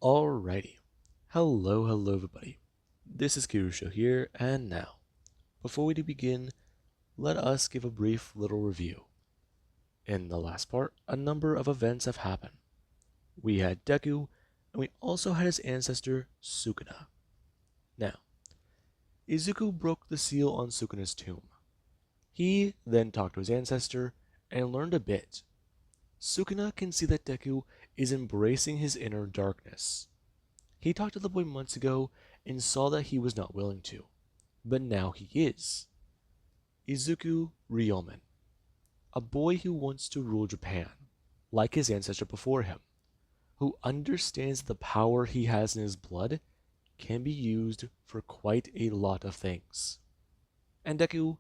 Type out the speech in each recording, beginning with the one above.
Alrighty. Hello everybody. This is Kirusho here, and now, before we do begin, let us give a brief little review. In the last part, a number of events have happened. We had Deku, and we also had his ancestor, Sukuna. Now, Izuku broke the seal on Sukuna's tomb. He then talked to his ancestor and learned a bit. Sukuna can see that Deku is embracing his inner darkness. He talked to the boy months ago and saw that he was not willing to, but now he is. Izuku Ryomen, a boy who wants to rule Japan, like his ancestor before him, who understands the power he has in his blood can be used for quite a lot of things. And Deku,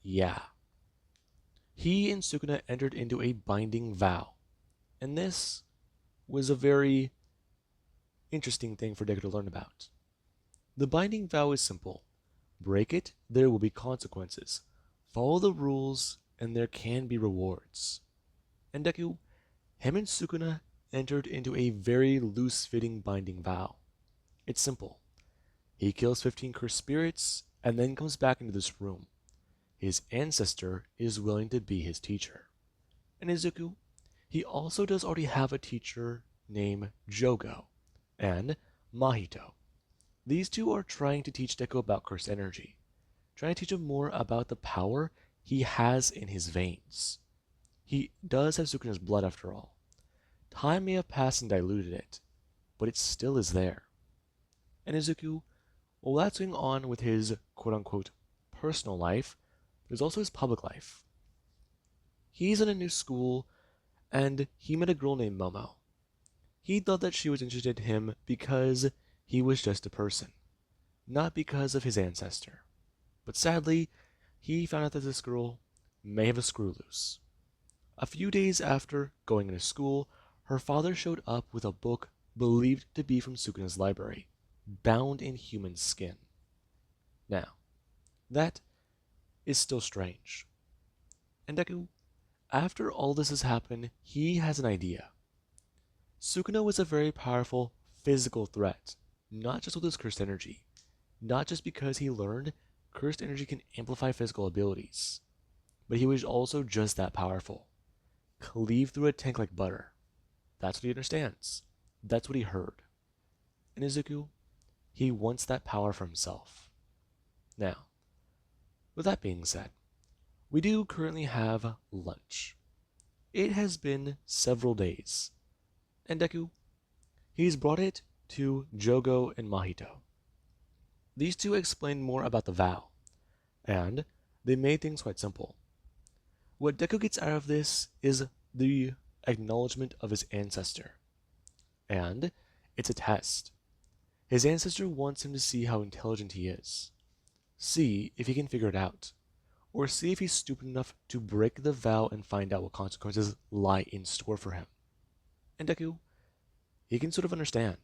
yeah. He and Sukuna entered into a binding vow, and this was a very interesting thing for Deku to learn about. The binding vow is simple. Break it, there will be consequences. Follow the rules, and there can be rewards. And Deku, him and Sukuna entered into a very loose-fitting binding vow. It's simple. He kills 15 cursed spirits, and then comes back into this room. His ancestor is willing to be his teacher. And Izuku, he also does already have a teacher named Jogo and Mahito. These two are trying to teach Deku about cursed energy, trying to teach him more about the power he has in his veins. He does have Sukuna's blood after all. Time may have passed and diluted it, but it still is there. And Izuku, well, that's going on with his quote-unquote personal life, there's also his public life. He's in a new school, and he met a girl named Momo. He thought that she was interested in him because he was just a person, not because of his ancestor. But sadly, he found out that this girl may have a screw loose. A few days after going into school, her father showed up with a book believed to be from Sukuna's library, bound in human skin. Now, that is still strange. And Deku, after all this has happened, he has an idea. Sukuna was a very powerful physical threat, not just with his cursed energy, not just because he learned cursed energy can amplify physical abilities, but he was also just that powerful. Cleave through a tank like butter. That's what he understands. That's what he heard. And Izuku, he wants that power for himself. Now, with that being said, we do currently have lunch. It has been several days, and Deku, he's brought it to Jogo and Mahito. These two explained more about the vow, and they made things quite simple. What Deku gets out of this is the acknowledgement of his ancestor, and it's a test. His ancestor wants him to see how intelligent he is, see if he can figure it out, or see if he's stupid enough to break the vow and find out what consequences lie in store for him. And Deku, he can sort of understand.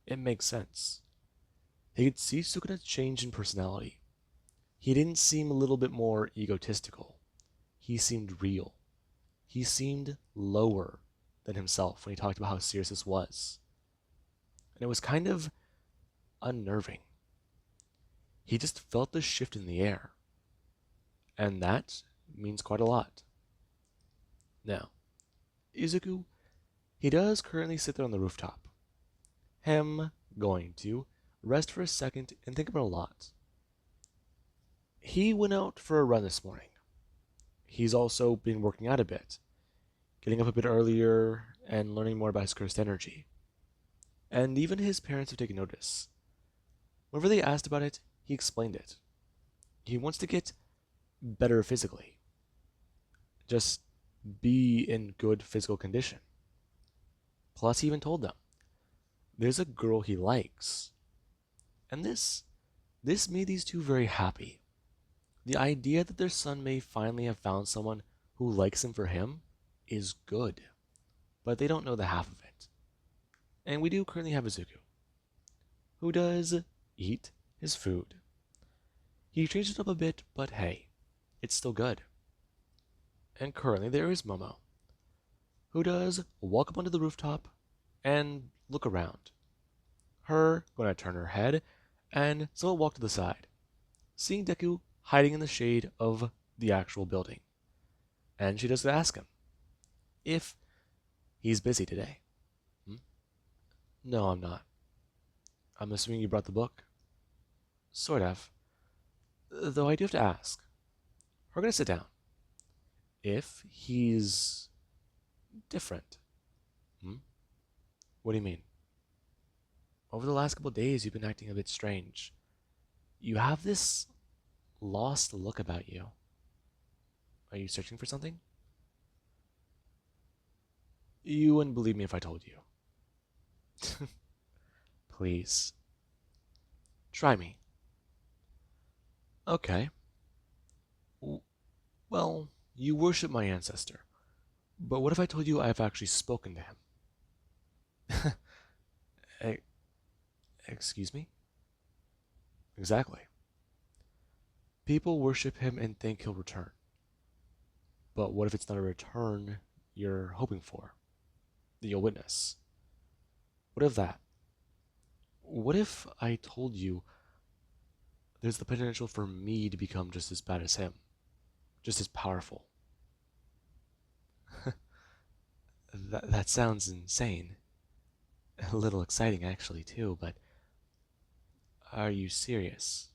It makes sense. He could see Sukuna's change in personality. He didn't seem a little bit more egotistical. He seemed real. He seemed lower than himself when he talked about how serious this was. And it was kind of unnerving. He just felt the shift in the air. And that means quite a lot. Now, Izuku, he does currently sit there on the rooftop. Him going to rest for a second and think about a lot. He went out for a run this morning. He's also been working out a bit, getting up a bit earlier and learning more about his cursed energy. And even his parents have taken notice. Whenever they asked about it, he explained it. He wants to get better physically. Just be in good physical condition. Plus, he even told them, there's a girl he likes. And this made these two very happy. The idea that their son may finally have found someone who likes him for him is good. But they don't know the half of it. And we do currently have Izuku, who does eat his food. He changed it up a bit, but hey, it's still good. And currently there is Momo, who does walk up onto the rooftop and look around. Her going to turn her head and somewhat walk to the side, seeing Deku hiding in the shade of the actual building. And she does ask him if he's busy today. Hmm? No, I'm not. I'm assuming you brought the book? Sort of. Though I do have to ask. We're going to sit down. If he's different. Hmm? What do you mean? Over the last couple of days, you've been acting a bit strange. You have this lost look about you. Are you searching for something? You wouldn't believe me if I told you. Please. Try me. Okay. Well, you worship my ancestor. But what if I told you I've actually spoken to him? E- Excuse me? Exactly. People worship him and think he'll return. But what if it's not a return you're hoping for, that you'll witness? What if that? What if I told you there's the potential for me to become just as bad as him, just as powerful? That sounds insane. A little exciting, actually, too, but are you serious?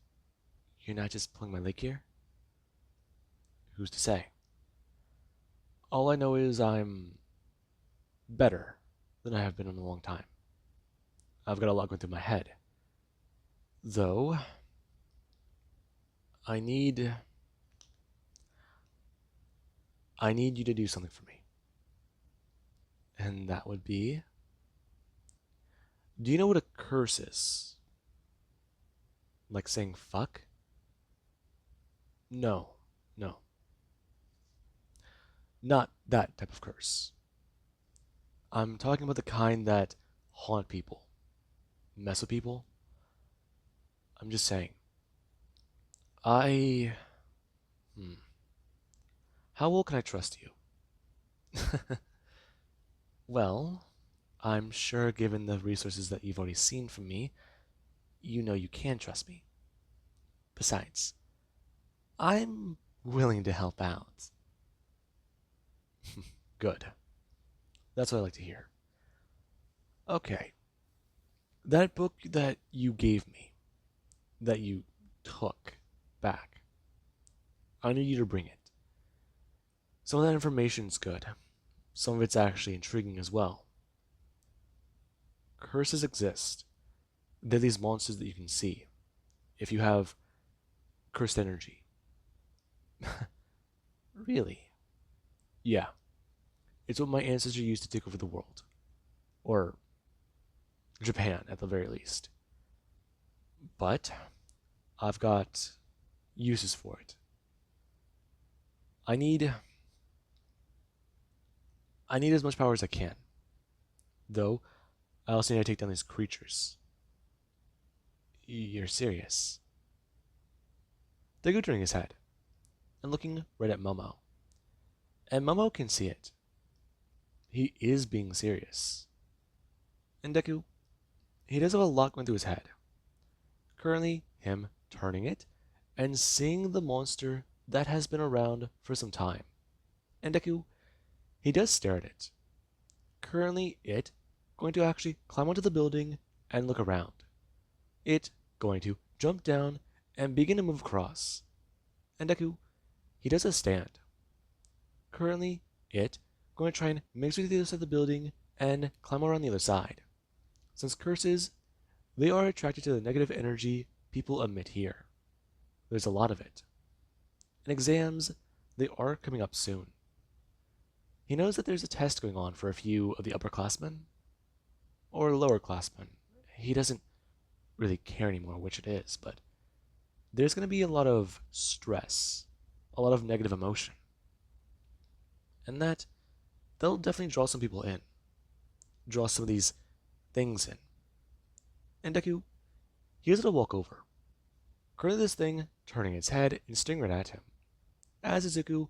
You're not just pulling my leg here? Who's to say? All I know is I'm better than I have been in a long time. I've got a lot going through my head. Though, I need I need you to do something for me. And that would be, do you know what a curse is? Like saying fuck? No. No. Not that type of curse. I'm talking about the kind that haunt people, mess with people. I'm just saying. I hmm, how well can I trust you? Well, I'm sure given the resources that you've already seen from me, you know you can trust me. Besides, I'm willing to help out. Good. That's what I like to hear. Okay. That book that you gave me, that you took back, I need you to bring it. Some of that information's good. Some of it's actually intriguing as well. Curses exist. They're these monsters that you can see if you have cursed energy. Really? Yeah. It's what my ancestor used to take over the world. Or Japan, at the very least. But I've got uses for it. I need I need as much power as I can. Though, I also need to take down these creatures. You're serious. Deku turning his head and looking right at Momo. And Momo can see it. He is being serious. And Deku, he does have a lot going through his head. Currently, him turning it and seeing the monster that has been around for some time. And Deku, he does stare at it. Currently, it going to actually climb onto the building and look around. It going to jump down and begin to move across. And Deku, he does a stand. Currently, it going to try and mix with the other side of the building and climb around the other side. Since curses, they are attracted to the negative energy people emit here. There's a lot of it. And exams, they are coming up soon. He knows that there's a test going on for a few of the upperclassmen, or lowerclassmen. He doesn't really care anymore which it is, but there's going to be a lot of stress, a lot of negative emotion. And that'll definitely draw some people in, draw some of these things in. And Deku, he is going to walk over. Currently this thing turning its head and staring right at him. As Izuku,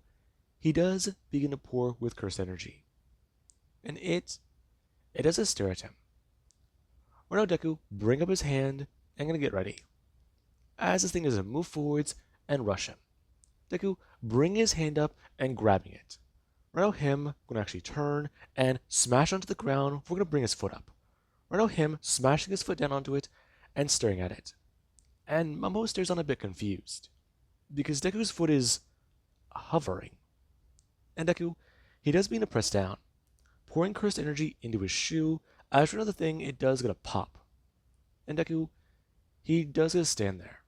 he does begin to pour with cursed energy. And it does a stare at him. Right now, Deku bring up his hand and gonna get ready. As this thing does move forwards and rush him. Deku bring his hand up and grabbing it. Right now, him gonna actually turn and smash onto the ground. We're gonna bring his foot up. Right now, him smashing his foot down onto it and staring at it. And Momo stares on a bit confused because Deku's foot is hovering. And Deku, he does begin to press down, pouring cursed energy into his shoe. As for another thing, it does get a pop. And Deku, he does get to stand there.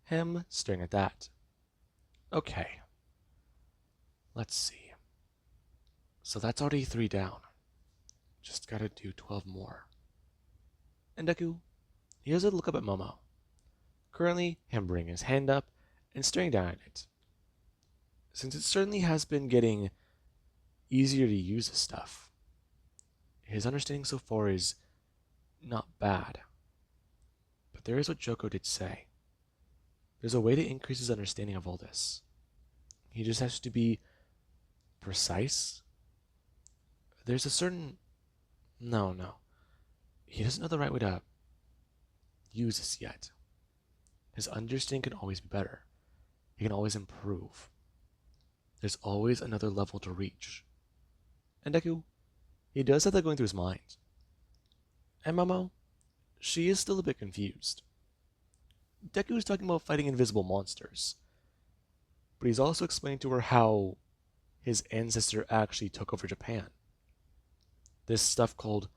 Him staring at that. Okay. Let's see. So that's already 3 down. Just gotta do 12 more. And Deku, he does a look up at Momo. Currently, him bringing his hand up and staring down at it. Since it certainly has been getting easier to use this stuff, his understanding so far is not bad. But there is what Joko did say. There's a way to increase his understanding of all this. He just has to be precise. There's a certain... No. He doesn't know the right way to use this yet. His understanding can always be better. He can always improve. There's always another level to reach. And Deku, he does have that going through his mind. And Momo, she is still a bit confused. Deku is talking about fighting invisible monsters, but he's also explaining to her how his ancestor actually took over Japan. This stuff called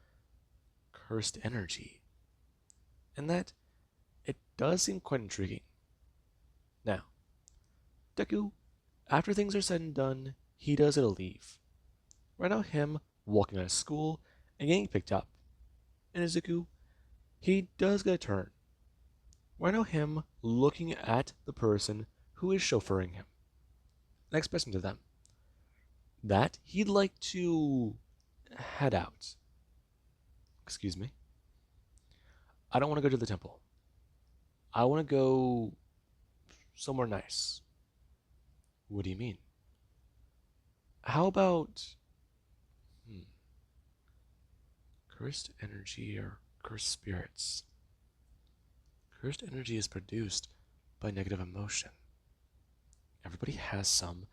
cursed energy. And that, it does seem quite intriguing. Now, Deku, after things are said and done, he does get a leave. Right now, him walking out of school and getting picked up. And Izuku, he does get a turn. Right now, him looking at the person who is chauffeuring him and expressing to them that he'd like to head out. Excuse me. I don't want to go to the temple. I want to go somewhere nice. What do you mean? How about cursed energy or cursed spirits? Cursed energy is produced by negative emotion. Everybody has some,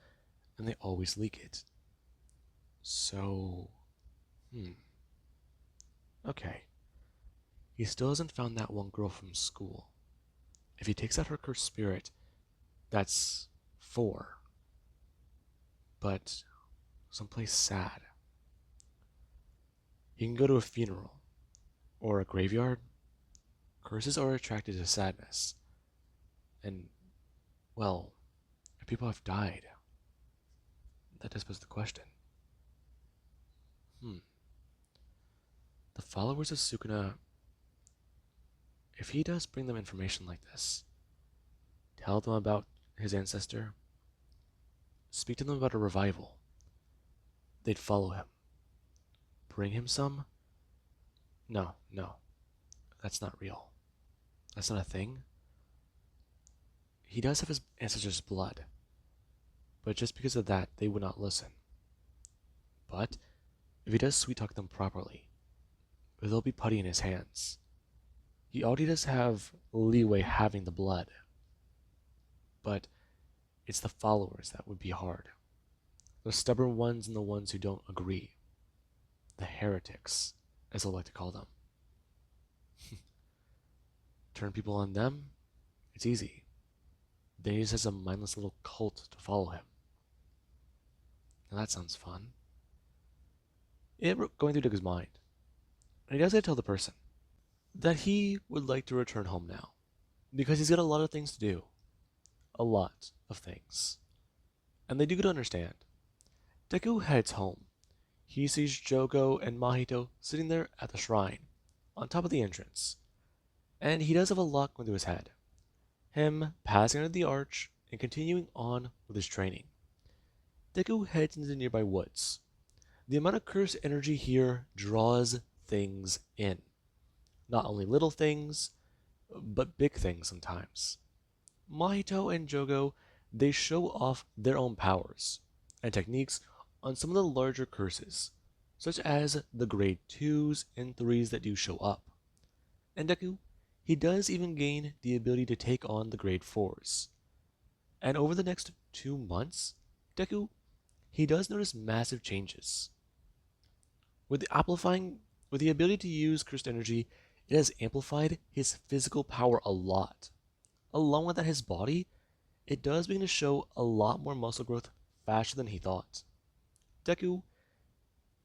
and they always leak it. So, okay. He still hasn't found that one girl from school. If he takes out her cursed spirit, that's 4. But someplace sad. He can go to a funeral or a graveyard. Curses are attracted to sadness. And, well, if people have died, that does pose the question. The followers of Sukuna, if he does bring them information like this, tell them about his ancestor, speak to them about a revival, they'd follow him. Bring him some? No, that's not real. That's not a thing. He does have his ancestors' blood, but just because of that, they would not listen. But if he does sweet talk them properly, they'll be putty in his hands. He already does have leeway having the blood, but it's the followers that would be hard. The stubborn ones and the ones who don't agree. The heretics, as I like to call them. Turn people on them, it's easy. Then he just has a mindless little cult to follow him. Now that sounds fun. It going through Deku's mind. And he does get to tell the person that he would like to return home now, because he's got a lot of things to do. A lot of things. And they do get to understand. Deku heads home. He sees Jogo and Mahito sitting there at the shrine, on top of the entrance. And he does have a lot going through his head. Him passing under the arch and continuing on with his training. Deku heads into the nearby woods. The amount of cursed energy here draws things in. Not only little things, but big things sometimes. Mahito and Jogo, they show off their own powers and techniques on some of the larger curses, such as the grade 2s and 3s that do show up. And Deku, he does even gain the ability to take on the grade 4s. And over the next 2 months, Deku, he does notice massive changes. With the amplifying with the ability to use cursed energy, it has amplified his physical power a lot. Along with that, his body, it does begin to show a lot more muscle growth faster than he thought. Deku,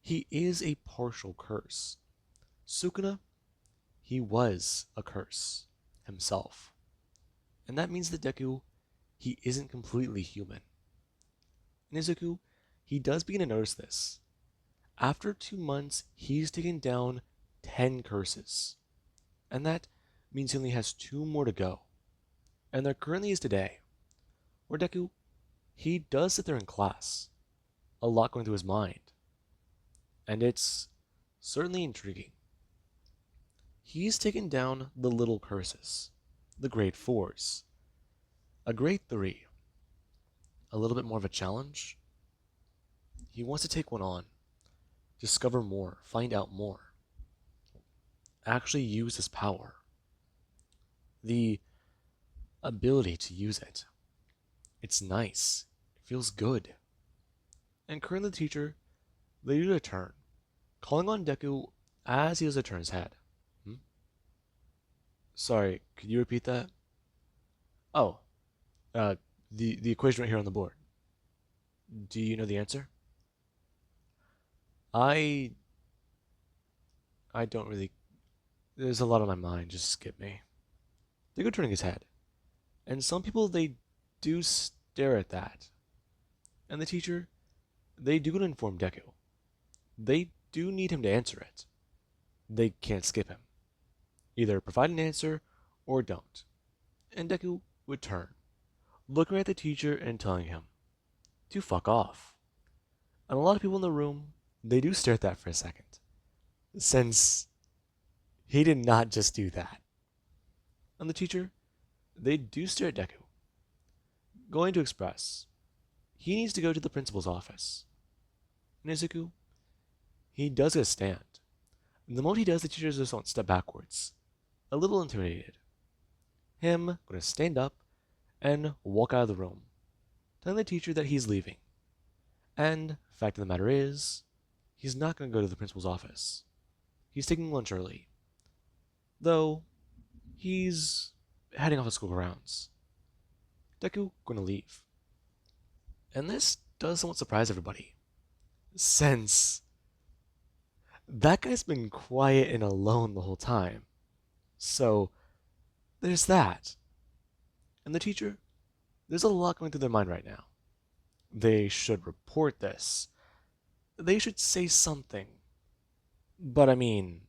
he is a partial curse. Sukuna, he was a curse himself. And that means that Deku, he isn't completely human. Nizuku, he does begin to notice this. After 2 months, he's taken down 10 curses. And that means he only has 2 more to go. And there currently is today, where Deku, he does sit there in class, a lot going through his mind. And it's certainly intriguing. He's taken down the little curses, the grade 4s, a grade 3, a little bit more of a challenge. He wants to take one on, discover more, find out more, actually use his power, the ability to use it. It's nice, it feels good. And currently the teacher, they do a turn, calling on Deku as he does a turn his head. Sorry, could you repeat that? Oh, the equation right here on the board. Do you know the answer? I I don't really. There's a lot on my mind. Just skip me. They go turning his head, and some people they do stare at that. And the teacher, they do inform Deku. They do need him to answer it. They can't skip him. Either provide an answer or don't. And Deku would turn, looking at the teacher and telling him to fuck off. And a lot of people in the room, they do stare at that for a second, since he did not just do that. And the teacher, they do stare at Deku, going to express he needs to go to the principal's office. Nizuku, he does get a stand. And the moment he does, the teacher just won't step backwards, a little intimidated. Him going to stand up and walk out of the room, telling the teacher that he's leaving. And the fact of the matter is, he's not going to go to the principal's office. He's taking lunch early, though he's heading off to school grounds. Deku going to leave. And this does somewhat surprise everybody, since that guy's been quiet and alone the whole time. So, there's that. And the teacher, there's a lot going through their mind right now. They should report this. They should say something. But I mean,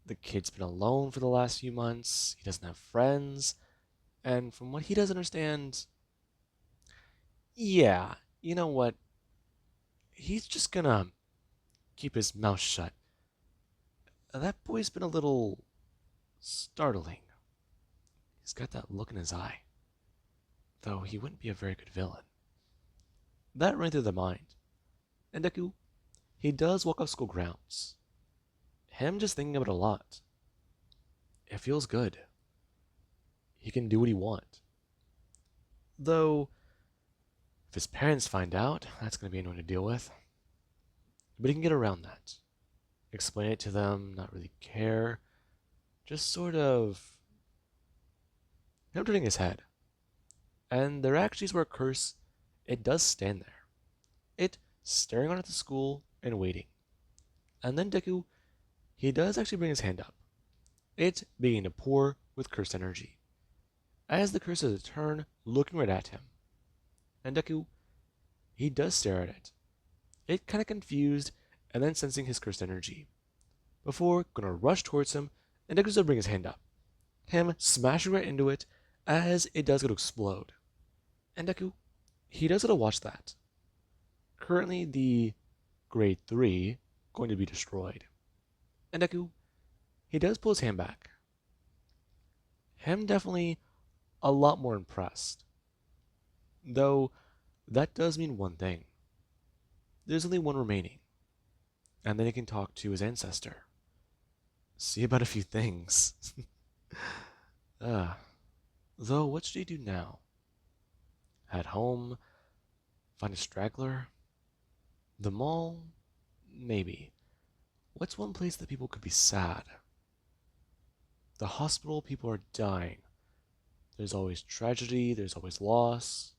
the kid's been alone for the last few months, he doesn't have friends, and from what he does understand, yeah, you know what? He's just gonna keep his mouth shut. That boy's been a little startling. He's got that look in his eye. Though he wouldn't be a very good villain. That ran through their mind. And Deku, he does walk off school grounds. Him just thinking about it a lot. It feels good. He can do what he wants. Though, if his parents find out, that's going to be annoying to deal with. But he can get around that. Explain it to them, not really care. Just sort of him turning his head. And there actually is where a curse, it does stand there. It staring on at the school and waiting. And then Deku, he does actually bring his hand up. It beginning to pour with cursed energy. As the curse does a turn, looking right at him. And Deku, he does stare at it. It kind of confused and then sensing his cursed energy. Before gonna rush towards him, and Deku's gonna bring his hand up. Him smashing right into it as it does go to explode. And Deku, he does gotta watch that. Currently the grade 3 going to be destroyed. And Deku, he does pull his hand back. Him definitely a lot more impressed. Though that does mean one thing. There's only one remaining. And then he can talk to his ancestor. see about a few things. uh, though, what should he do now? Head home? Find a straggler? The mall? Maybe. What's one place that people could be sad? The hospital, people are dying. There's always tragedy, there's always loss.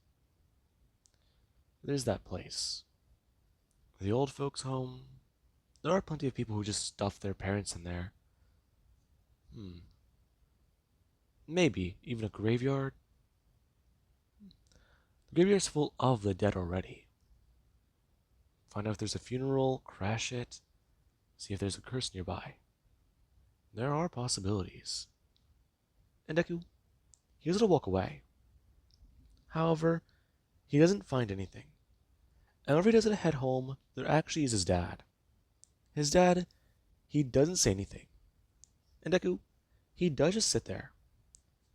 There's that place. The old folks' home. There are plenty of people who just stuff their parents in there. Hmm. Maybe even a graveyard. The graveyard's full of the dead already. Find out if there's a funeral, crash it, see if there's a curse nearby. There are possibilities. And Deku, he was gonna walk away. However, he doesn't find anything. And whenever he doesn't head home, there actually is his dad. His dad, he doesn't say anything. And Deku, he does just sit there.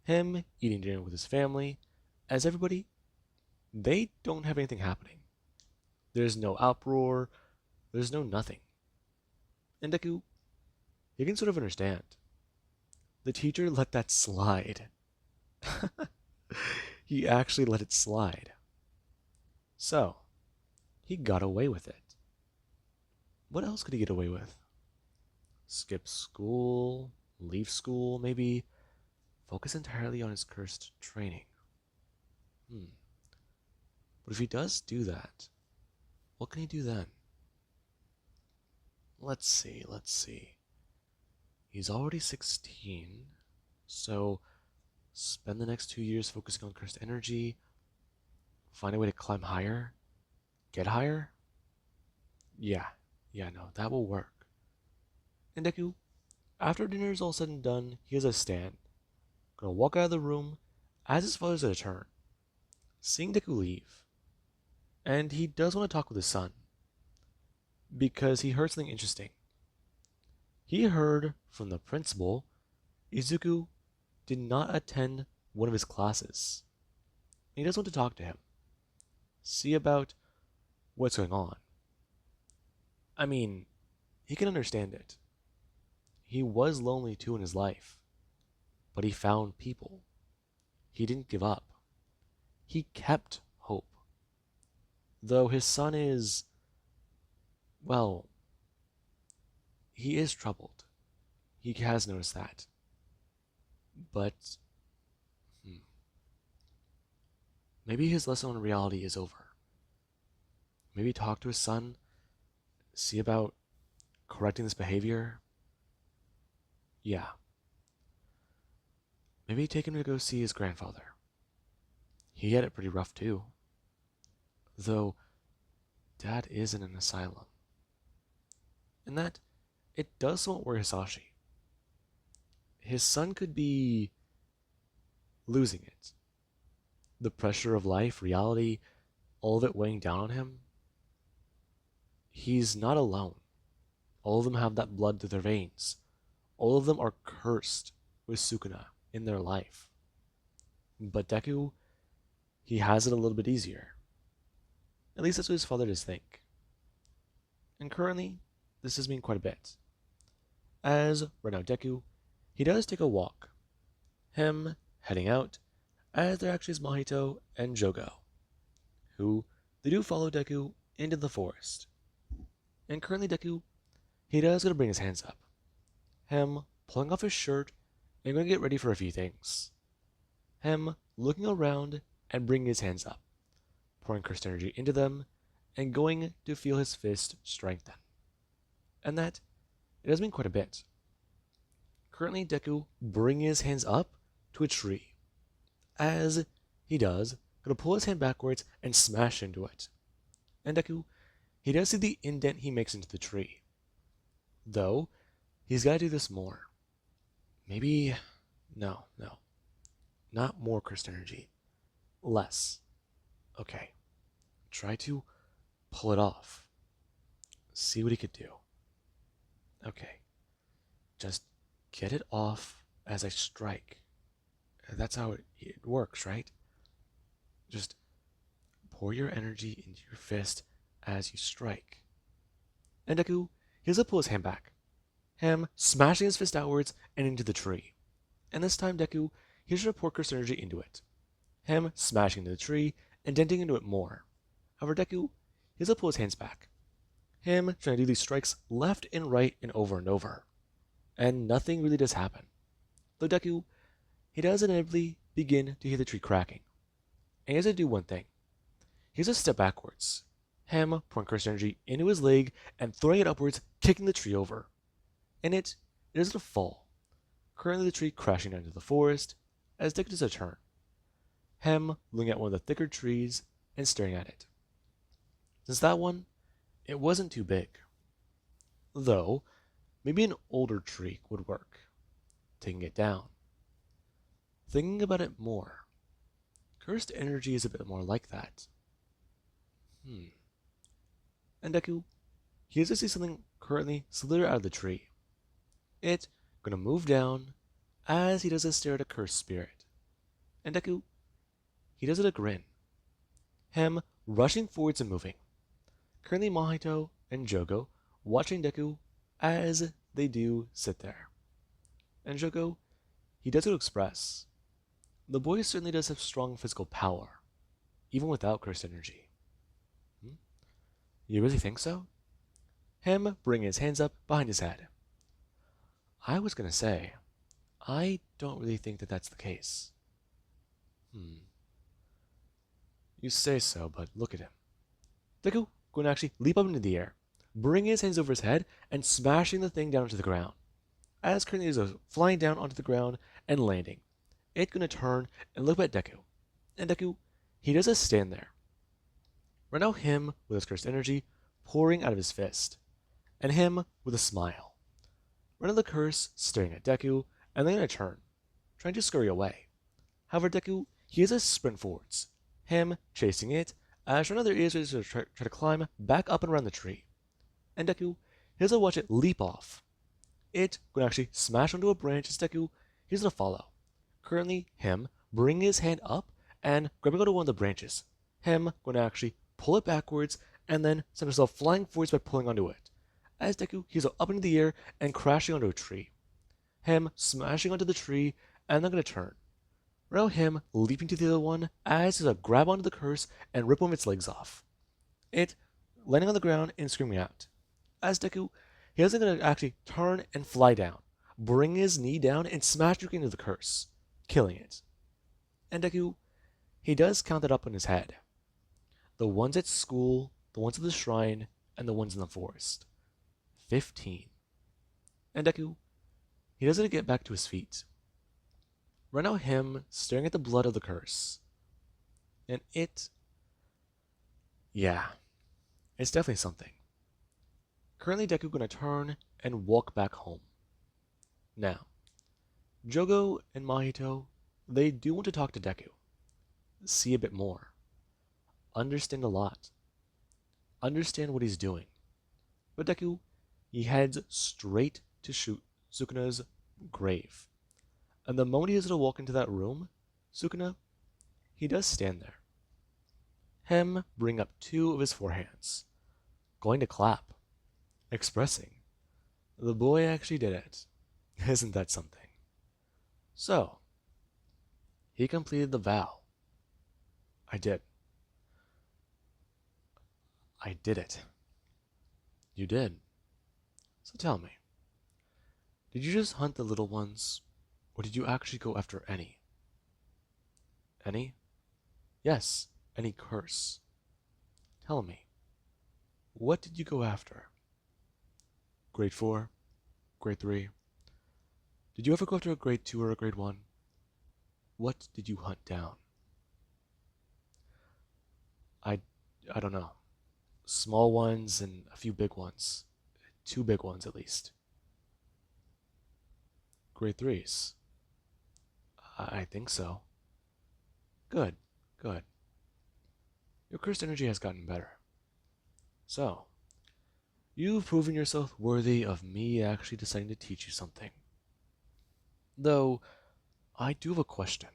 Him eating dinner with his family, as everybody, they don't have anything happening. There's no uproar, there's no nothing. And Deku, he can sort of understand. The teacher let that slide. He actually let it slide. So, he got away with it. What else could he get away with? Skip school, leave school, maybe focus entirely on his cursed training. But if he does do that, what can he do then? Let's see. He's already 16, so spend the next 2 years focusing on cursed energy, find a way to climb higher, get higher? Yeah, no, that will work. And Deku, after dinner is all said and done, he has a stand. Gonna walk out of the room as his father's gonna turn, seeing Deku leave. And he does want to talk with his son, because he heard something interesting. He heard from the principal Izuku did not attend one of his classes. He does want to talk to him, see about what's going on. I mean, he can understand it. He was lonely too in his life, but he found people. He didn't give up. He kept hope. Though his son is, well, he is troubled. He has noticed that. But maybe his lesson on reality is over. Maybe talk to his son, see about correcting this behavior. Yeah. Maybe take him to go see his grandfather. He had it pretty rough too. Though, Dad is in an asylum. And that, it does somewhat worry Hisashi. His son could be losing it. The pressure of life, reality, all of it weighing down on him. He's not alone. All of them have that blood through their veins. All of them are cursed with Sukuna in their life. But Deku, he has it a little bit easier. At least that's what his father does think. And currently, this has been quite a bit. As right now Deku, he does take a walk. Him heading out, as there actually is Mahito and Jogo, who they do follow Deku into the forest. And currently Deku, he does gotta bring his hands up. Him pulling off his shirt and going to get ready for a few things. Him looking around and bringing his hands up, pouring cursed energy into them, and going to feel his fist strengthen. And that, it has been quite a bit. Currently, Deku bringing his hands up to a tree. As he does, gonna pull his hand backwards and smash into it. And Deku, he does see the indent he makes into the tree. Though, he's gotta do this more. Maybe, no. Not more cursed energy. Less. Okay. Try to pull it off. See what he could do. Okay. Just get it off as I strike. That's how it works, right? Just pour your energy into your fist as you strike. And Deku, he does pull his hand back. him smashing his fist outwards and into the tree. And this time Deku, he should pour cursed energy into it. Him smashing into the tree and denting into it more. However, Deku, he has to pull his hands back. Him trying to do these strikes left and right and over. And nothing really does happen. Though Deku, he does inevitably begin to hear the tree cracking. And he has to do one thing. He has to step backwards. Him pouring cursed energy into his leg and throwing it upwards, kicking the tree over. And it doesn't fall. Currently the tree crashing down into the forest as Deku does a turn. Him looking at one of the thicker trees and staring at it. Since that one, it wasn't too big. Though, maybe an older tree would work. Taking it down. Thinking about it more, cursed energy is a bit more like that. And Deku, he has to see something currently slither out of the tree. It's gonna move down as he does a stare at a cursed spirit. And Deku, he does it a grin. Him rushing forwards and moving. Currently Mahito and Jogo watching Deku as they do sit there. And Jogo, he does it to express. The boy certainly does have strong physical power, even without cursed energy. You really think so? Him bringing his hands up behind his head. I was gonna say, I don't really think that that's the case. You say so, but look at him. Deku going to actually leap up into the air, bringing his hands over his head and smashing the thing down to the ground. As currently is flying down onto the ground and landing, it's going to turn and look at Deku. And Deku, he does a stand there. Right now, him with his cursed energy pouring out of his fist, and him with a smile. Right now, the curse staring at Deku, and then going to turn, trying to scurry away. However, Deku, he has a sprint forwards, him chasing it, as right now there is to try to climb back up and around the tree. And Deku, he has to watch it leap off. It going to actually smash onto a branch as Deku, he's going to follow. Currently, him bringing his hand up and grabbing onto one of the branches. Him going to actually pull it backwards and then send himself flying forwards by pulling onto it. As Deku, he's up into the air and crashing onto a tree. Him smashing onto the tree and then going to turn. Right now, him leaping to the other one as he's a grab onto the curse and rip one of its legs off. It landing on the ground and screaming out. As Deku, he isn't going to actually turn and fly down, bring his knee down and smash into the curse, killing it. And Deku, he does count that up on his head. The ones at school, the ones at the shrine, and the ones in the forest. 15. And Deku, he doesn't get back to his feet. Right now, him staring at the blood of the curse. And it's definitely something. Currently, Deku gonna turn and walk back home. Now, Jogo and Mahito, they do want to talk to Deku. See a bit more. Understand a lot. Understand what he's doing. But Deku, he heads straight to shoot Sukuna's grave. And the moment he is to walk into that room, Sukuna, he does stand there. Him bring up two of his forehands, going to clap, expressing, the boy actually did it. Isn't that something? So, he completed the vow. I did. I did it. You did. So tell me, did you just hunt the little ones, or did you actually go after any? Any? Yes, any curse. Tell me, what did you go after? Grade 4? Grade 3? Did you ever go after a grade 2 or a grade 1? What did you hunt down? I don't know. Small ones and a few big ones. 2 big ones at least. Grade 3s? I think so. Good, good. Your cursed energy has gotten better. So, you've proven yourself worthy of me actually deciding to teach you something. Though, I do have a question.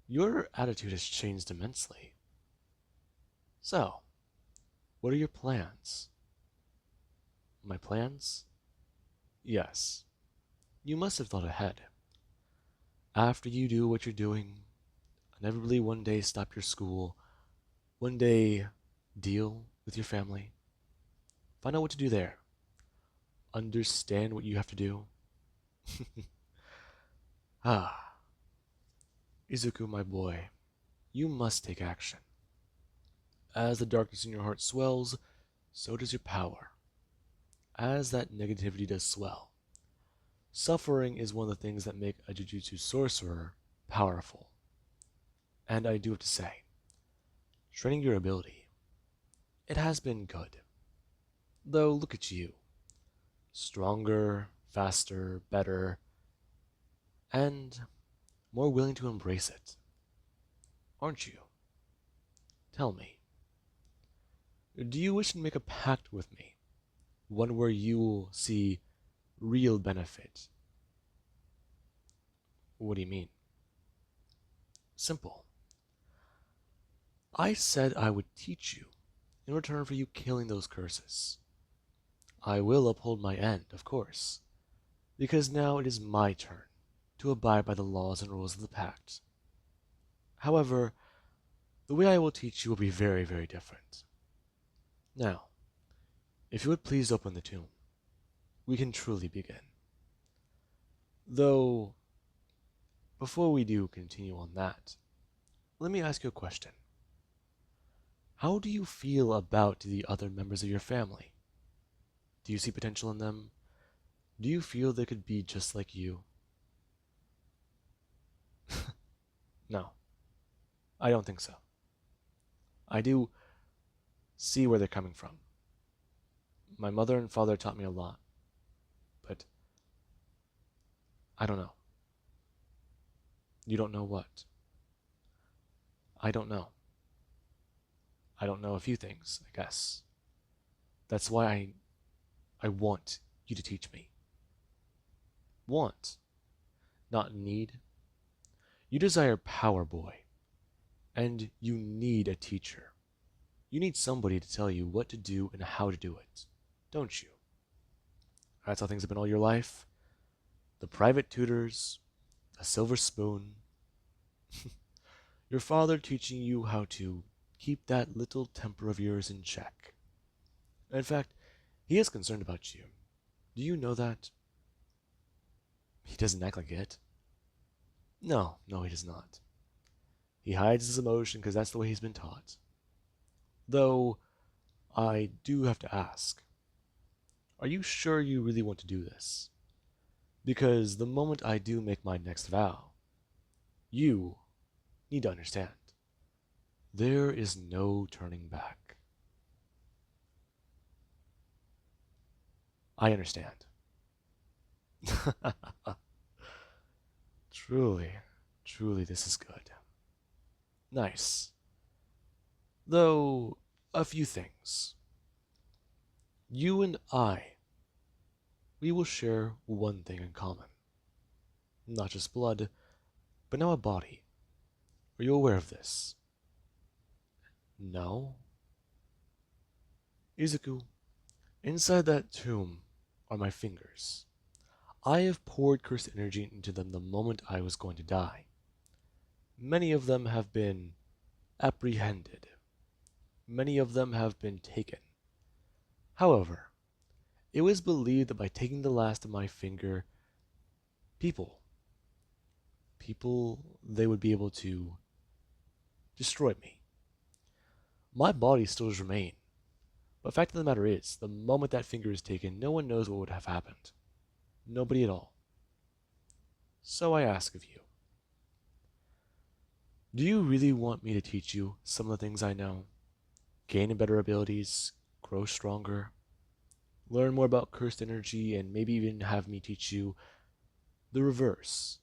Your attitude has changed immensely. So, what are your plans? My plans? Yes, you must have thought ahead. After you do what you're doing, inevitably one day stop your school, one day deal with your family, find out what to do there, understand what you have to do. Ah, Izuku, my boy, you must take action. As the darkness in your heart swells, so does your power. As that negativity does swell, suffering is one of the things that make a Jujutsu sorcerer powerful. And I do have to say, training your ability, it has been good. Though look at you, stronger, faster, better, and more willing to embrace it. Aren't you? Tell me, do you wish to make a pact with me? One where you will see real benefit? What do you mean? Simple. I said I would teach you in return for you killing those curses. I will uphold my end, of course, because now it is my turn to abide by the laws and rules of the pact. However, the way I will teach you will be very, very different. Now, if you would please open the tomb, we can truly begin. Though, before we do continue on that, let me ask you a question. How do you feel about the other members of your family? Do you see potential in them? Do you feel they could be just like you? No, I don't think so. I do see where they're coming from. My mother and father taught me a lot, but I don't know. You don't know what? I don't know. I don't know a few things, I guess. That's why I want you to teach me. Want, not need. You desire power, boy, and you need a teacher. You need somebody to tell you what to do and how to do it, don't you? That's how things have been all your life. The private tutors, a silver spoon, your father teaching you how to keep that little temper of yours in check. In fact, he is concerned about you. Do you know that? He doesn't act like it. No, no, he does not. He hides his emotion because that's the way he's been taught. Though, I do have to ask, are you sure you really want to do this? Because the moment I do make my next vow, you need to understand. There is no turning back. I understand. Truly, truly, this is good. Nice. Though, a few things. You and I, we will share one thing in common. Not just blood, but now a body. Are you aware of this? No? Izuku, inside that tomb are my fingers. I have poured cursed energy into them the moment I was going to die. Many of them have been apprehended. Many of them have been taken. However, it was believed that by taking the last of my finger, people, they would be able to destroy me. My body still does remain, but the fact of the matter is, the moment that finger is taken, no one knows what would have happened. Nobody at all. So I ask of you, do you really want me to teach you some of the things I know? Gain better abilities, grow stronger, learn more about cursed energy, and maybe even have me teach you the reverse?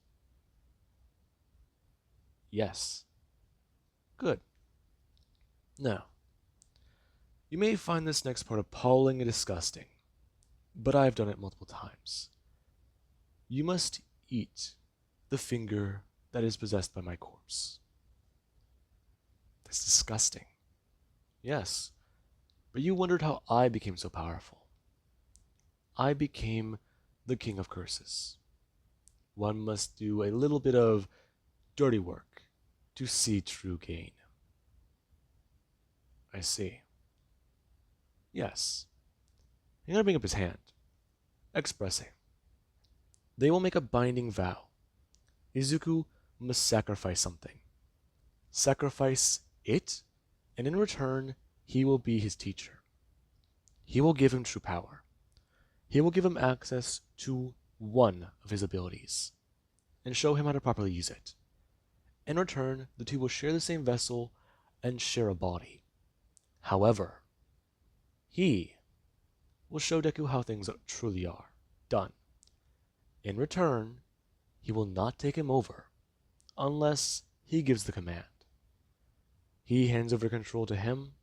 Yes. Good. Now, you may find this next part appalling and disgusting, but I've done it multiple times. You must eat the finger that is possessed by my corpse. That's disgusting. Yes, but you wondered how I became so powerful. I became the king of curses. One must do a little bit of dirty work to see true gain. I see. Yes. I'm gonna bring up his hand, expressing. They will make a binding vow. Izuku must sacrifice something. Sacrifice it, and in return, he will be his teacher. He will give him true power. He will give him access to one of his abilities, and show him how to properly use it. In return, the two will share the same vessel and share a body. However, he will show Deku how things truly are done. In return, he will not take him over unless he gives the command. He hands over control to him,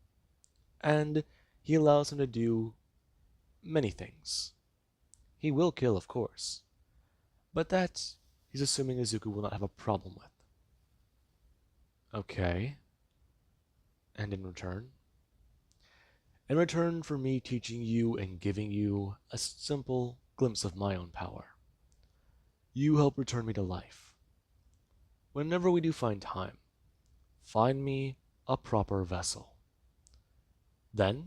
and he allows him to do many things. He will kill, of course, but that he's assuming Izuku will not have a problem with. Okay. And in return? In return for me teaching you and giving you a simple glimpse of my own power, you help return me to life. Whenever we do find time, find me a proper vessel. Then,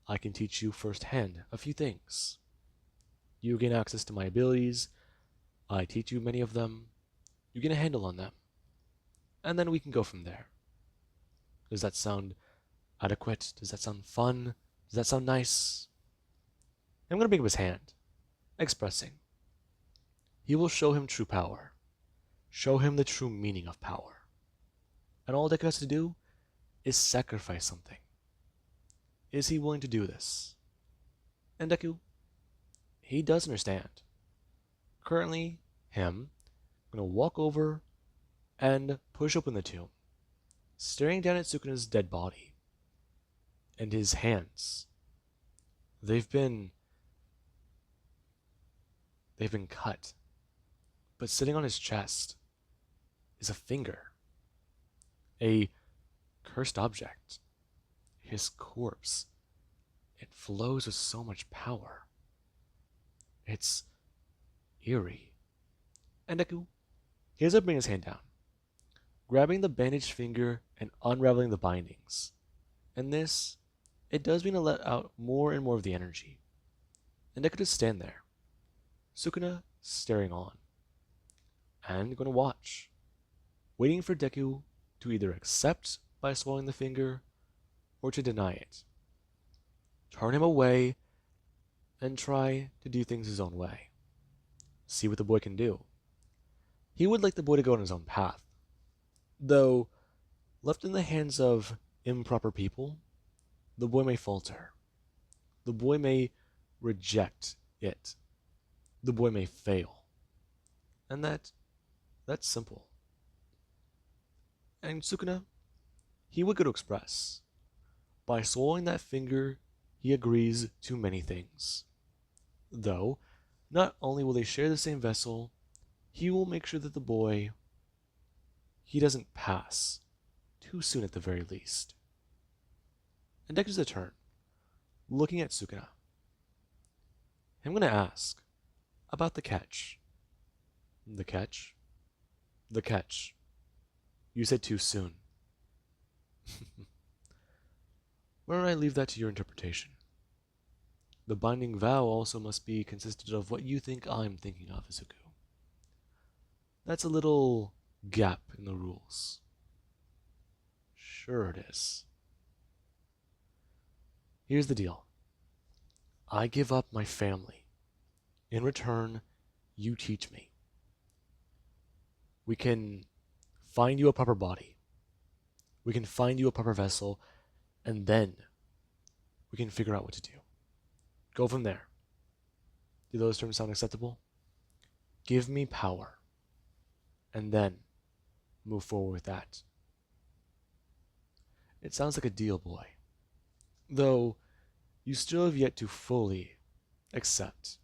I can teach you firsthand a few things. You gain access to my abilities, I teach you many of them, you get a handle on them, and then we can go from there. Does that sound adequate? Does that sound fun? Does that sound nice? I'm going to bring up his hand, expressing. He will show him true power. Show him the true meaning of power. And all Deku has to do is sacrifice something. Is he willing to do this? And Deku, he does understand. Currently, I'm going to walk over and push open the tomb, staring down at Sukuna's dead body. And his hands, they've been cut. But sitting on his chest is a finger, a cursed object. His corpse, it flows with so much power. It's eerie. And Deku, he ends up bringing his hand down, grabbing the bandaged finger and unraveling the bindings. And this, it does mean to let out more and more of the energy. And Deku just stand there, Sukuna staring on, and going to watch, waiting for Deku to either accept by swallowing the finger or to deny it. Turn him away and try to do things his own way. See what the boy can do. He would like the boy to go on his own path, though left in the hands of improper people, the boy may falter. The boy may reject it. The boy may fail. And that's simple. And Sukuna, he would go to express. By swallowing that finger, he agrees to many things. Though, not only will they share the same vessel, he will make sure that the boy, he doesn't pass too soon at the very least. And Deku's the turn, looking at Sukuna. I'm going to ask about the catch. The catch? The catch. You said too soon. Why don't I leave that to your interpretation? The binding vow also must be consisted of what you think I'm thinking of, Izuku. That's a little gap in the rules. Sure it is. Here's the deal. I give up my family. In return, you teach me. We can find you a proper body. We can find you a proper vessel, and then we can figure out what to do. Go from there. Do those terms sound acceptable? Give me power, and then move forward with that. It sounds like a deal, boy. Though, you still have yet to fully accept.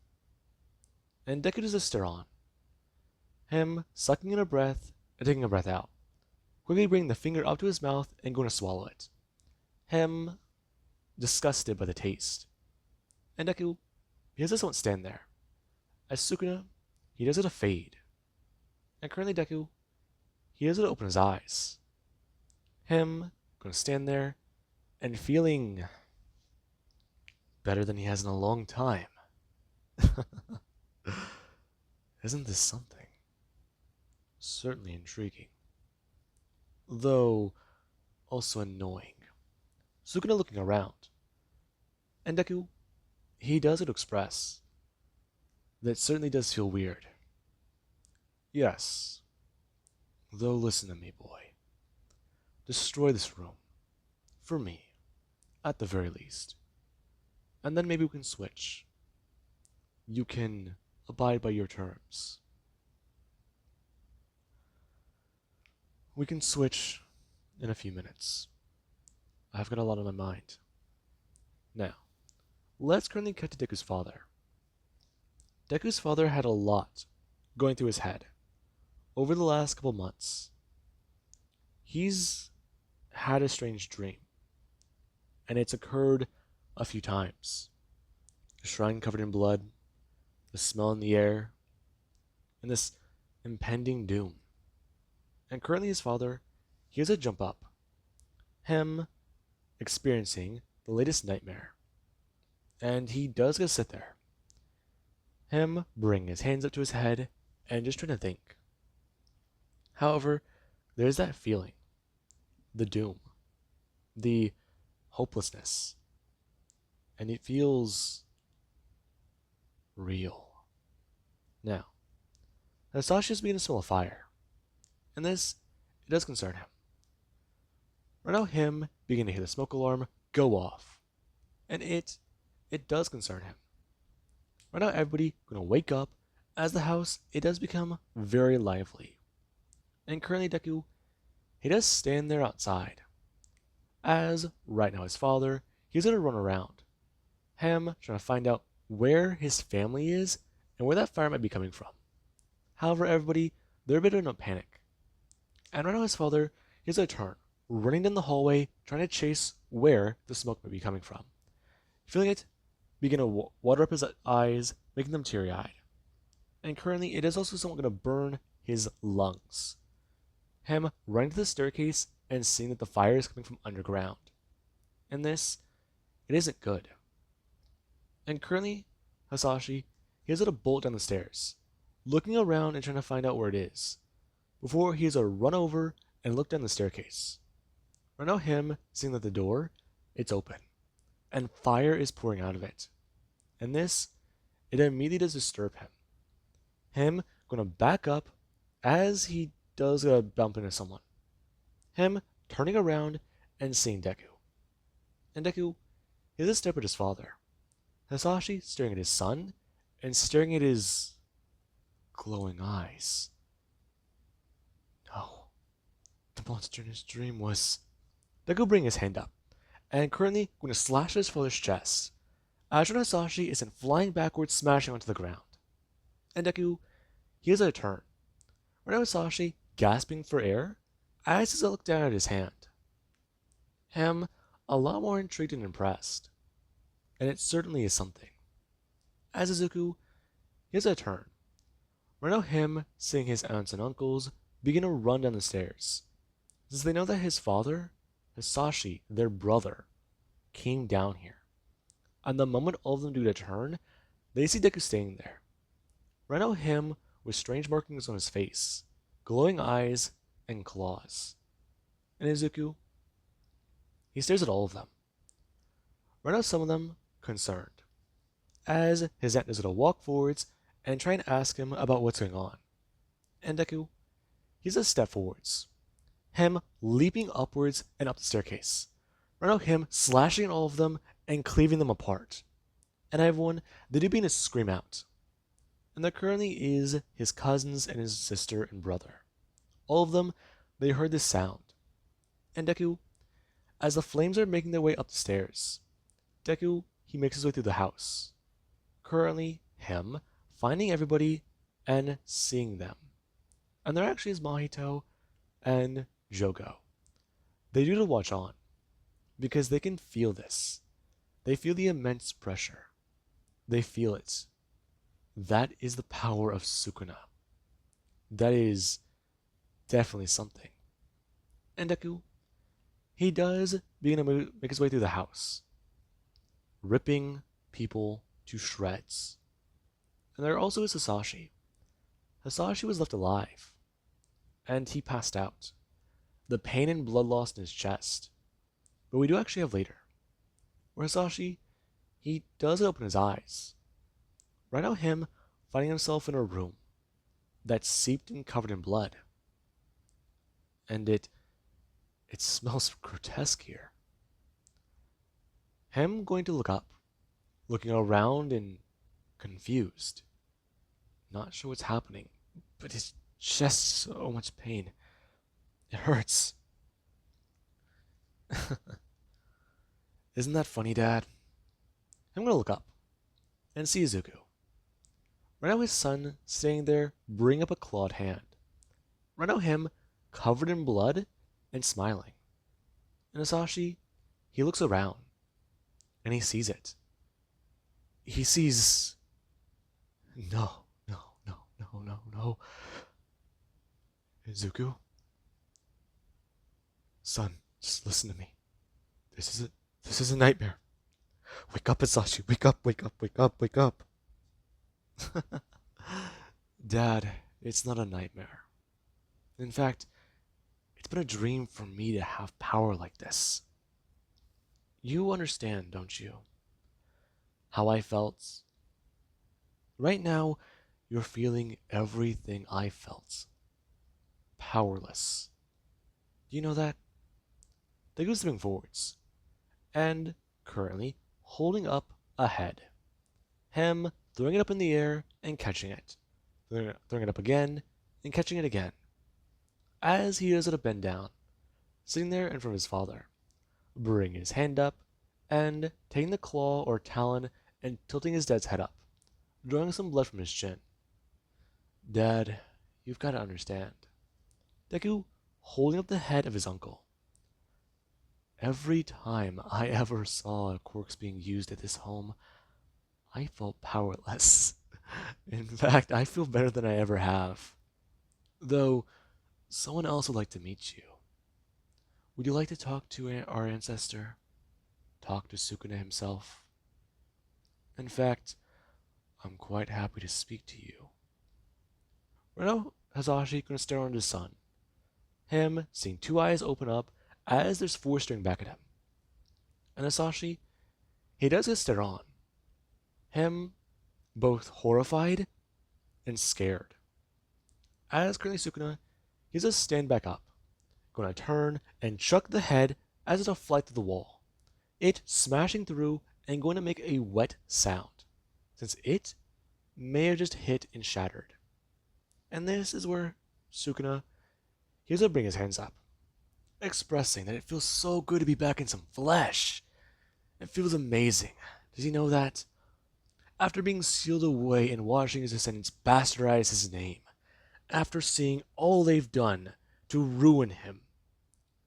And Deku does a stare on. Him sucking in a breath and taking a breath out. Quickly bringing the finger up to his mouth and going to swallow it. Him disgusted by the taste. And Deku, he just won't stand there. As Sukuna, he does it a fade. And currently Deku, he does it open his eyes. Him gonna stand there and feeling better than he has in a long time. Isn't this something? Certainly intriguing. Though also annoying. Sukuna looking around. And Deku, he does it express. That certainly does feel weird. Yes. Though listen to me, boy. Destroy this room. For me. At the very least. And then maybe we can switch. You can abide by your terms. We can switch in a few minutes. I've got a lot on my mind. Now, let's currently cut to Deku's father. Deku's father had a lot going through his head over the last couple months. He's had a strange dream, and it's occurred a few times. A shrine covered in blood, the smell in the air, and this impending doom. And currently his father, he has a jump up. Him experiencing the latest nightmare. And he does get to sit there. Him bringing his hands up to his head and just trying to think. However, there's that feeling. The doom. The hopelessness. And it feels real. Now, Sasha's beginning to smell a fire. And this, it does concern him. Right now, him beginning to hear the smoke alarm go off. And it does concern him. Right now, everybody gonna wake up as the house, it does become very lively. And currently, Deku, he does stand there outside. As, right now, his father, he's gonna run around. Him trying to find out where his family is and where that fire might be coming from. However, everybody, they're a bit in a panic. And right now, his father, he's gonna turn, running down the hallway, trying to chase where the smoke might be coming from. Feeling it begin to water up his eyes, making them teary-eyed. And currently, it is also somewhat going to burn his lungs. Him running to the staircase and seeing that the fire is coming from underground. And this, it isn't good. And currently, Hasashi, he has to bolt down the stairs, looking around and trying to find out where it is, before he has to run over and look down the staircase. Right now, him seeing that the door, it's open, and fire is pouring out of it. And this, it immediately does disturb him. Him gonna back up as he does bump into someone. Him turning around and seeing Deku. And Deku, he does step at his father. Hasashi staring at his son and staring at his glowing eyes. No. The monster in his dream was... Deku bring his hand up, and currently going to slash at his father's chest. As Hasashi is sent flying backwards, smashing onto the ground. And Deku, he has a turn. Right now Hasashi, gasping for air, as he looks down at his hand. Him, a lot more intrigued and impressed. And it certainly is something. As Izuku, he has a turn. Right now him, seeing his aunts and uncles, begin to run down the stairs. Since they know that his father, Hasashi, their brother, came down here. And the moment all of them do a turn, they see Deku staying there. Right now him, with strange markings on his face, glowing eyes, and claws. And Izuku, he stares at all of them. Right now some of them concerned, as his aunt is going to walk forwards and try and ask him about what's going on. And Deku, he's a step forwards. Him leaping upwards and up the staircase. Right now him slashing at all of them and cleaving them apart. And everyone, they do begin to scream out. And there currently is his cousins and his sister and brother. All of them, they heard this sound. And Deku, as the flames are making their way up the stairs, Deku, he makes his way through the house. Currently, him finding everybody and seeing them. And there actually is Mahito and Jogo. They do to watch on, because they can feel this. They feel the immense pressure. They feel it. That is the power of Sukuna. That is definitely something. And Deku, he does begin to make his way through the house, ripping people to shreds. And there also is Hisashi. Hisashi was left alive, and he passed out. The pain and blood loss in his chest. But we do actually have later, where Hisashi, he does open his eyes. Right now, him finding himself in a room that's seeped and covered in blood. And it smells grotesque here. Him going to look up, looking around and confused. Not sure what's happening, but his chest, so much pain. It hurts. Isn't that funny, Dad? I'm gonna look up and see Izuku. Right now his son sitting there, bringing up a clawed hand. Right now him, covered in blood and smiling. And Hisashi, he looks around and he sees it. He sees... No, no, no, no, no, no. Izuku? Son, just listen to me. This is a nightmare. Wake up, Hisashi. Wake up, wake up, wake up, wake up. Dad, it's not a nightmare. In fact, it's been a dream for me to have power like this. You understand, don't you? How I felt? Right now, you're feeling everything I felt. Powerless. Do you know that? They go stepping forwards, and currently holding up a head. Him throwing it up in the air and catching it. Throwing it up again and catching it again. As he does it a bend down, sitting there in front of his father, bringing his hand up and taking the claw or talon and tilting his dad's head up, drawing some blood from his chin. Dad, you've got to understand. Deku holding up the head of his uncle. Every time I ever saw a quirks being used at this home, I felt powerless. In fact, I feel better than I ever have. Though, someone else would like to meet you. Would you like to talk to our ancestor? Talk to Sukuna himself? In fact, I'm quite happy to speak to you. Right now, Hisashi gonna stare on his son. Him seeing two eyes open up as there's four staring back at him. And Hisashi, he does get stare on. Him both horrified and scared. As currently Sukuna, he does stand back up, gonna turn and chuck the head as it's a flight through the wall. It smashing through and going to make a wet sound, since it may have just hit and shattered. And this is where Sukuna, he's gonna bring his hands up, expressing that it feels so good to be back in some flesh. It feels amazing. Does he know that? After being sealed away and watching his descendants bastardize his name, after seeing all they've done to ruin him,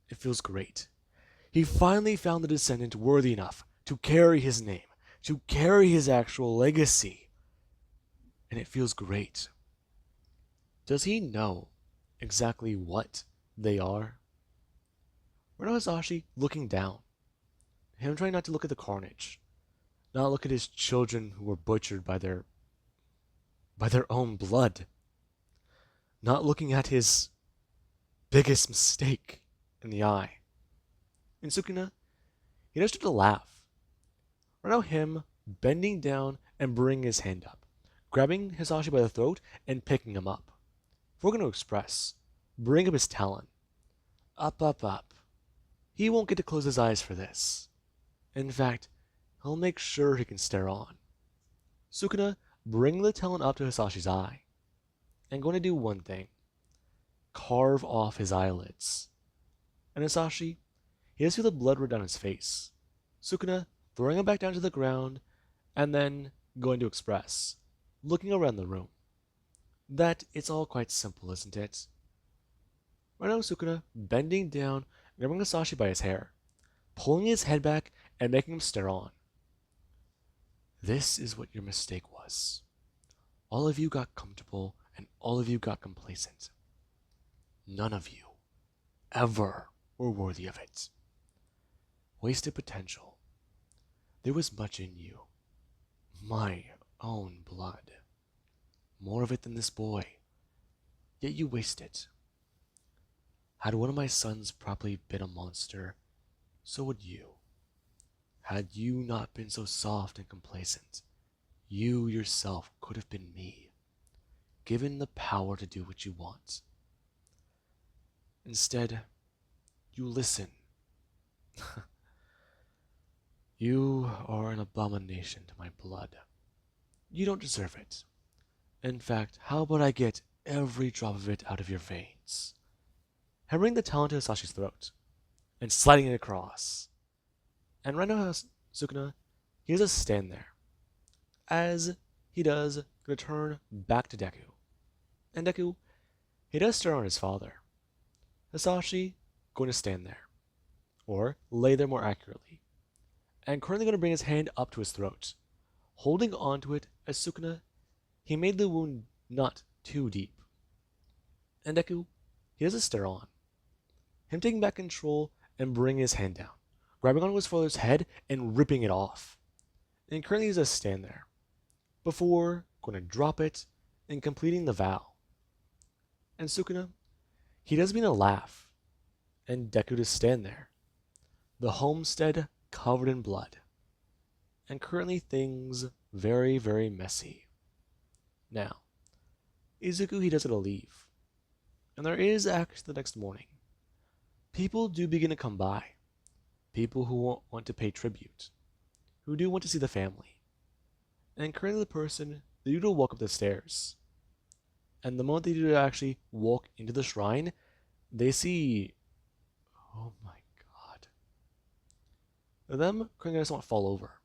it feels great. He finally found the descendant worthy enough to carry his name, to carry his actual legacy. And it feels great. Does he know exactly what they are? Right now Hisashi looking down. Him trying not to look at the carnage. Not look at his children who were butchered by their own blood. Not looking at his biggest mistake in the eye. And Sukuna, he does start to laugh. Right now him bending down and bringing his hand up, grabbing Hisashi by the throat and picking him up. If we're going to express, bring up his talon. Up, up, up. He won't get to close his eyes for this. In fact, he'll make sure he can stare on. Sukuna bringing the talon up to Hisashi's eye, and going to do one thing. Carve off his eyelids. And Hisashi, he does feel the blood run down his face. Sukuna throwing him back down to the ground, and then going to express, looking around the room. That it's all quite simple, isn't it? Right now Sukuna bending down, grabbing Hisashi by his hair, pulling his head back and making him stare on. This is what your mistake was. All of you got comfortable and all of you got complacent. None of you ever were worthy of it. Wasted potential. There was much in you. My own blood. More of it than this boy. Yet you waste it. Had one of my sons probably been a monster, so would you. Had you not been so soft and complacent, you yourself could have been me, given the power to do what you want. Instead, you listen. You are an abomination to my blood. You don't deserve it. In fact, how about I get every drop of it out of your veins? Hammering the talon to Hisashi's throat, and sliding it across. And right now, Sukuna, he does stand there. As he does return back to Deku. And Deku, he does stare on his father. Hisashi going to stand there, or lay there more accurately, and currently going to bring his hand up to his throat, holding onto it as Sukuna, he made the wound not too deep. And Deku, he does a stare on, him taking back control and bringing his hand down, grabbing onto his father's head and ripping it off. And currently he does stand there, before going to drop it and completing the vow. And Sukuna, he does mean a laugh, and Deku to stand there, the homestead covered in blood, and currently things very, very messy. Now, Izuku, he does get to leave, and there is actually the next morning. People do begin to come by, people who want to pay tribute, who do want to see the family, and currently the person, they do walk up the stairs, and the moment they do actually walk into the shrine, they see, oh my god, them currently just want to fall over,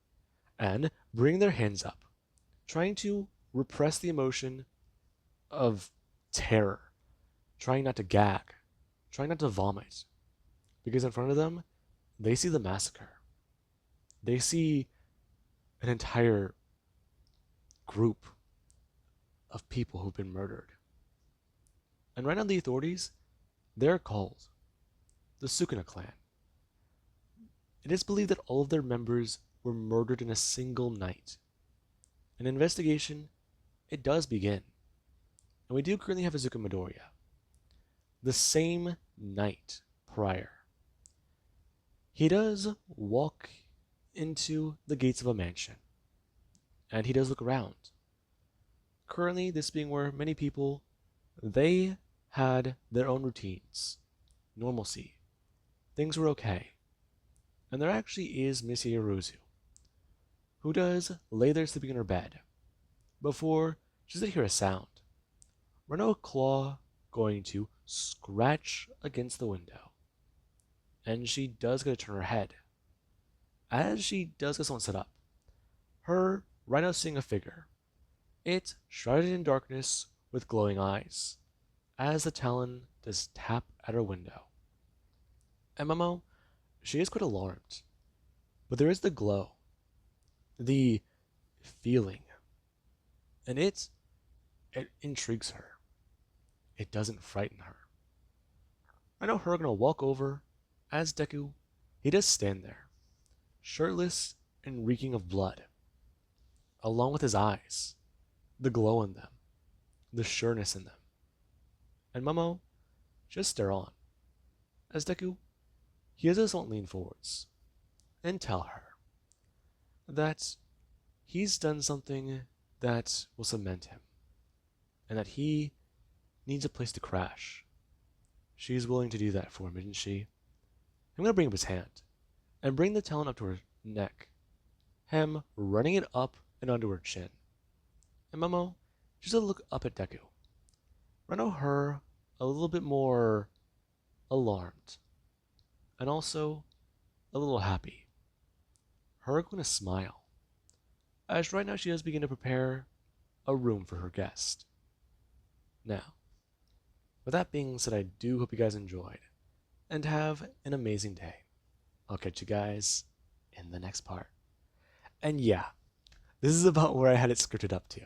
and bring their hands up, trying to repress the emotion of terror, trying not to gag, trying not to vomit, because in front of them, they see the massacre. They see an entire group of people who've been murdered. And right now the authorities, they're called the Sukuna clan. It is believed that all of their members were murdered in a single night. An investigation, it does begin. And we do currently have Izuku Midoriya. The same night prior, he does walk into the gates of a mansion. And he does look around. Currently, this being where many people, they had their own routines, normalcy. Things were okay. And there actually is Miss Yaruzu, who does lay there sleeping in her bed, before she does hear a sound. Run a claw going to scratch against the window. And she does get to turn her head. As she does get someone set up, her right now seeing a figure. It shrouded in darkness with glowing eyes, as the talon does tap at her window. And Momo, she is quite alarmed, but there is the glow, the feeling, and it intrigues her. It doesn't frighten her. I know her gonna walk over, as Deku, he does stand there, shirtless and reeking of blood, along with his eyes, the glow in them, the sureness in them. And Momo, just stare on, as Deku, he does not lean forwards, and tell her that he's done something that will cement him, and that he needs a place to crash. She's willing to do that for him, isn't she? I'm gonna bring up his hand, and bring the talon up to her neck, him running it up and onto her chin. And Momo, just a look up at Deku. I know her a little bit more alarmed, and also a little happy. Her gonna smile, as right now she does begin to prepare a room for her guest. Now, with that being said, I do hope you guys enjoyed, and have an amazing day. I'll catch you guys in the next part. And yeah, this is about where I had it scripted up to.